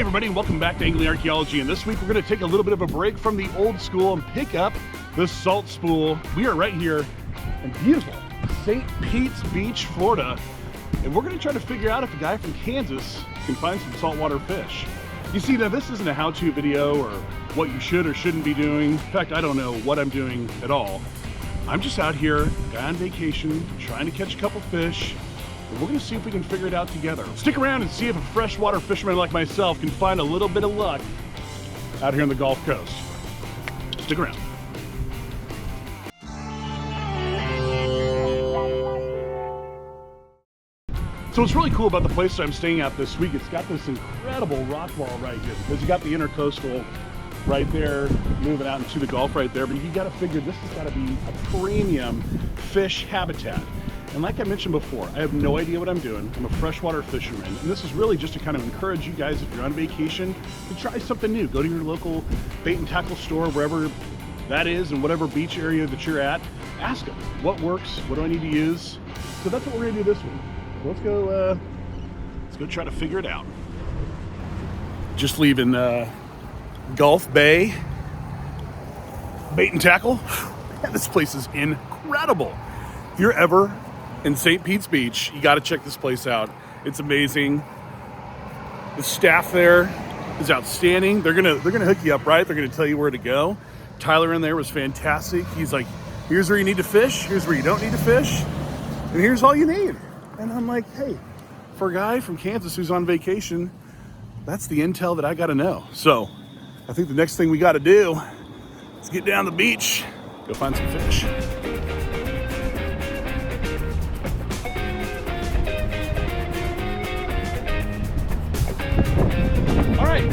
everybody, and welcome back to Angling Archaeology. And this week we're going to take a little bit of a break from the old school and pick up the salt spool. We are right here in beautiful St. Pete's Beach, Florida, and we're going to try to figure out if a guy from Kansas can find some saltwater fish. You see, now this isn't a how-to video or what you should or shouldn't be doing. In fact, I don't know what I'm doing at all. I'm just out here, guy on vacation, trying to catch a couple fish. We're going to see if we can figure it out together. Stick around and see if a freshwater fisherman like myself can find a little bit of luck out here on the Gulf Coast. Stick around. So what's really cool about the place that I'm staying at this week, it's got this incredible rock wall right here, because you got the intercoastal right there moving out into the Gulf right there, but you got to figure this has got to be a premium fish habitat. And like I mentioned before, I have no idea what I'm doing. I'm a freshwater fisherman, and this is really just to kind of encourage you guys, if you're on vacation, to try something new. Go to your local bait and tackle store, wherever that is, and whatever beach area that you're at. Ask them, what works? What do I need to use? So that's what we're gonna do this week. So let's go try to figure it out. Just leaving Gulf Bay Bait and Tackle. Man, this place is incredible. If you're ever in St. Pete's Beach, you got to check this place out. It's amazing. The staff there is outstanding. They're gonna hook you up right. They're gonna tell you where to go. Tyler in there was fantastic. He's like, here's where you need to fish, here's where you don't need to fish, and here's all you need. And I'm like, hey, for a guy from Kansas who's on vacation, that's the intel that I got to know. So I think the next thing we got to do is get down the beach, go find some fish.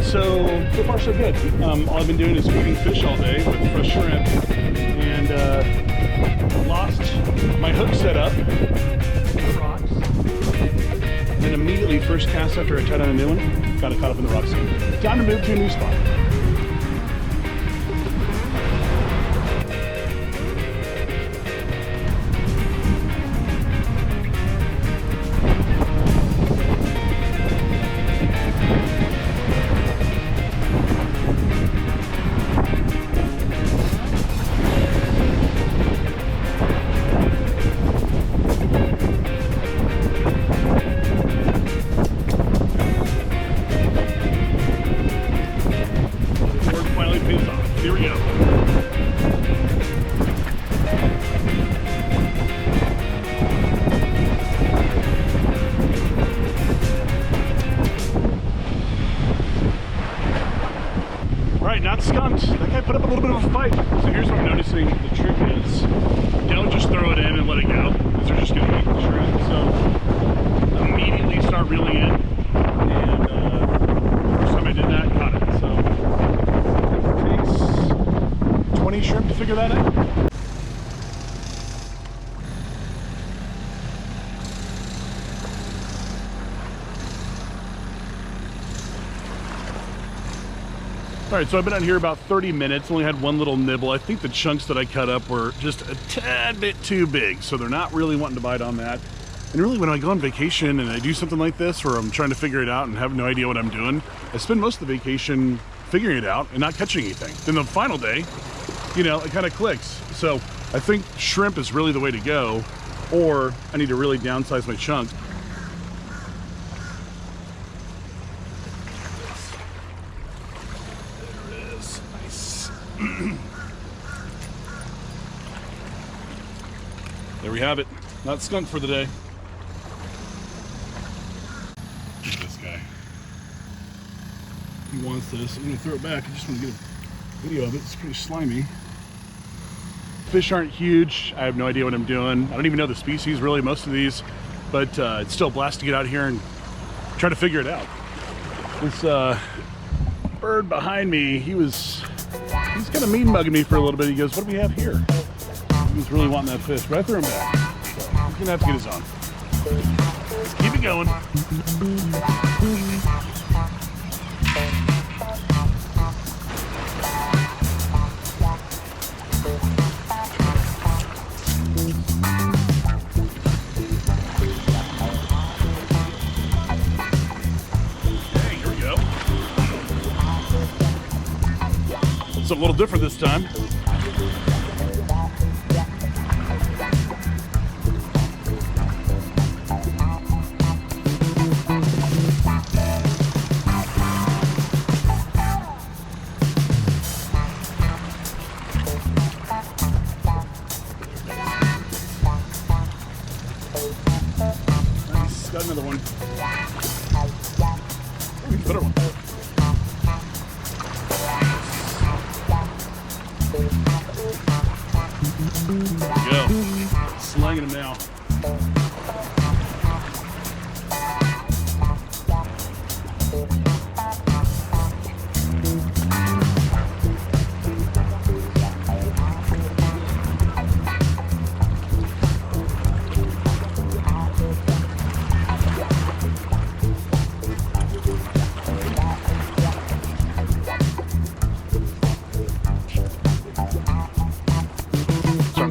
So far so good. All I've been doing is feeding fish all day with fresh shrimp, and lost my hook set up on the rocks, and immediately first cast after I tied on a new one, got it caught up in the rocks. Time to move to a new spot. Here we go. All right, not skunked. That guy put up a little bit of a fight. So here's what I'm noticing. The trick is, don't just throw it in and let it go, because they're just going to eat the shrimp. So immediately start reeling in. And first time I did that, caught it. So 20 shrimp to figure that out. All right, so I've been out here about 30 minutes, only had one little nibble. I think the chunks that I cut up were just a tad bit too big, so they're not really wanting to bite on that. And really, when I go on vacation and I do something like this, or I'm trying to figure it out and have no idea what I'm doing, I spend most of the vacation figuring it out and not catching anything. Then the final day, you know, it kind of clicks. So I think shrimp is really the way to go, or I need to really downsize my chunks. There it is. Nice. There we have it. Not skunked for the day. Look at this guy. He wants this. I'm gonna throw it back. I just want to get a video of it. It's pretty slimy. Fish aren't huge. I have no idea what I'm doing. I don't even know the species really, most of these, but it's still a blast to get out here and try to figure it out. This bird behind me, he's kind of mean mugging me for a little bit. He goes, what do we have here? He was really wanting that fish, but I threw him back. So he's gonna have to get his own. Let's keep it going. Okay, here we go. It's a little different this time. Nice, got another one. Ooh, better one. There we go. Slanging him now.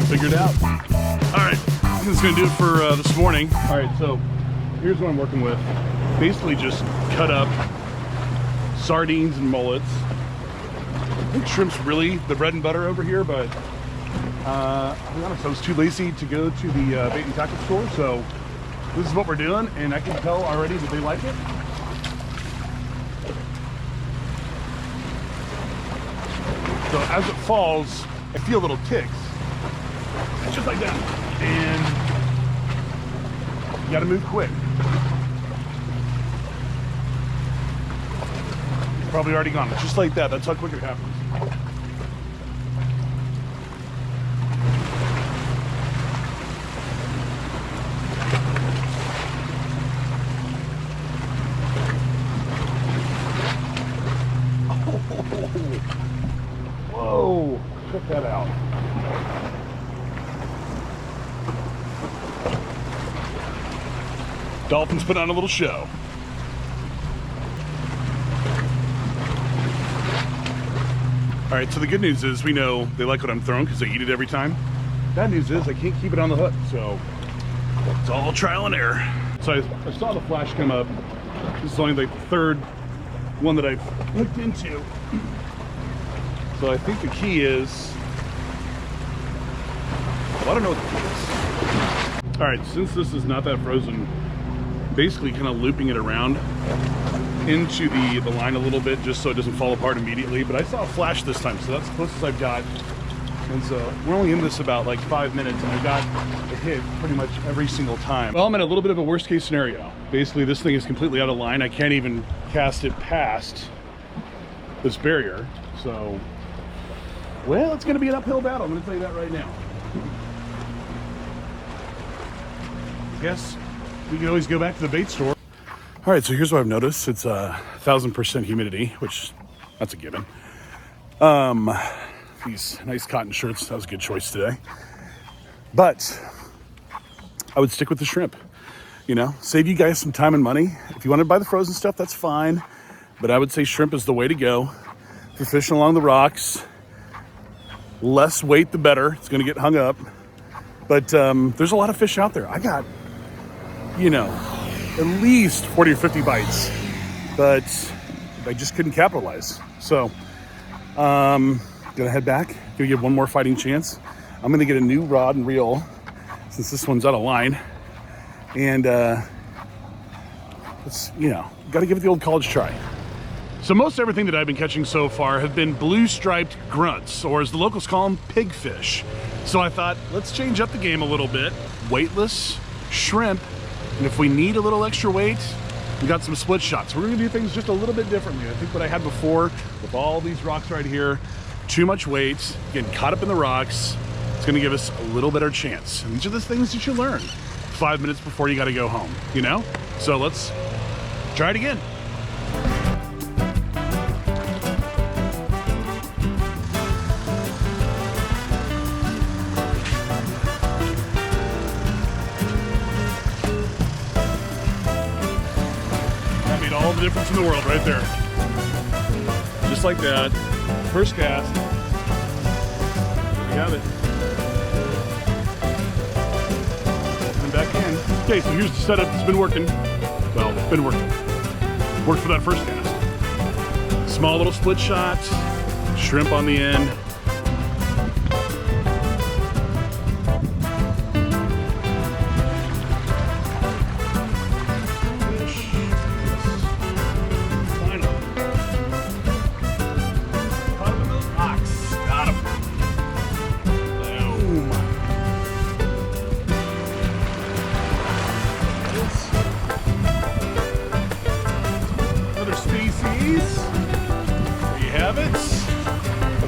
Figured out. All right, I think that's gonna do it for this morning. All right, so here's what I'm working with. Basically just cut up sardines and mullets. I think shrimp's really the bread and butter over here, but I'll be honest, I was too lazy to go to the bait and tackle store, so this is what we're doing, and I can tell already that they like it. So as it falls, I feel little ticks. Just like that, and you gotta move quick. It's probably already gone. It's just like that. That's how quick it happens. Whoa, check that out. Dolphins put on a little show. All right, so the good news is we know they like what I'm throwing because they eat it every time. Bad news is I can't keep it on the hook, so it's all trial and error. So I saw the flash come up. This is only like the third one that I've hooked into. So I think the key is, well, I don't know what the key is. All right, since this is not that frozen, basically kind of looping it around into the line a little bit just so it doesn't fall apart immediately. But I saw a flash this time, so that's the closest I've got. And so we're only in this about like 5 minutes, and I got a hit pretty much every single time. Well, I'm in a little bit of a worst case scenario. Basically, this thing is completely out of line. I can't even cast it past this barrier. So, well, it's gonna be an uphill battle. I'm gonna tell you that right now. I guess we can always go back to the bait store. All right, so here's what I've noticed. It's 1,000% humidity, which that's a given. These nice cotton shirts, that was a good choice today. But I would stick with the shrimp. You know, save you guys some time and money. If you want to buy the frozen stuff, that's fine. But I would say shrimp is the way to go. If you're fishing along the rocks, less weight the better. It's gonna get hung up. But there's a lot of fish out there. I got, you know, at least 40 or 50 bites, but I just couldn't capitalize. So, gonna head back, gonna give one more fighting chance. I'm gonna get a new rod and reel since this one's out of line. And it's, you know, gotta give it the old college try. So most everything that I've been catching so far have been blue striped grunts, or as the locals call them, pigfish. So I thought, let's change up the game a little bit. Weightless shrimp, and if we need a little extra weight, we got some split shots. We're gonna do things just a little bit differently. I think what I had before with all these rocks right here, too much weight, getting caught up in the rocks, it's gonna give us a little better chance. And these are the things that you learn 5 minutes before you gotta go home, you know? So let's try it again. That made all the difference in the world right there. Just like that. First cast. We have it. And back in. Okay, so here's the setup that's been working. Well, been working. Worked for that first cast. Small little split shot, shrimp on the end.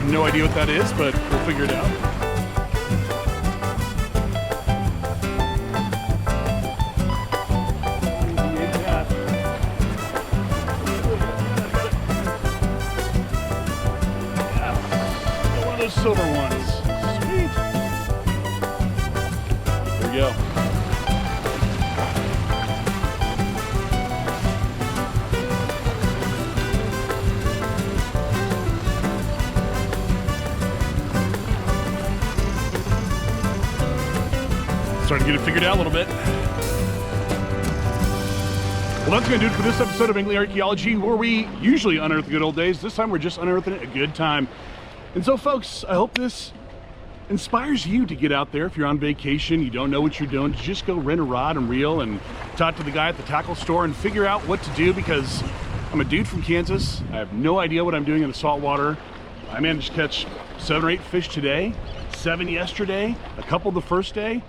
No idea what that is, but we'll figure it out. Yeah, one of those silver ones. Sweet. There we go. Starting to get it figured out a little bit. Well, that's going to do it for this episode of Angling Archaeology, where we usually unearth the good old days. This time we're just unearthing it a good time. And so, folks, I hope this inspires you to get out there. If you're on vacation, you don't know what you're doing, just go rent a rod and reel and talk to the guy at the tackle store and figure out what to do, because I'm a dude from Kansas. I have no idea what I'm doing in the saltwater. I managed to catch 7 or 8 fish today, 7 yesterday, a couple the first day.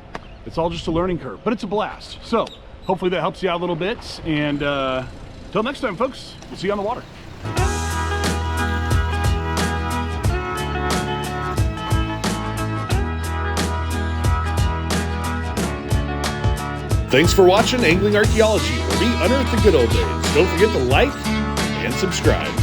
It's all just a learning curve, but it's a blast. So hopefully that helps you out a little bit. And until next time, folks, we'll see you on the water. Thanks for watching Angling Archaeology, where we unearth the good old days. Don't forget to like and subscribe.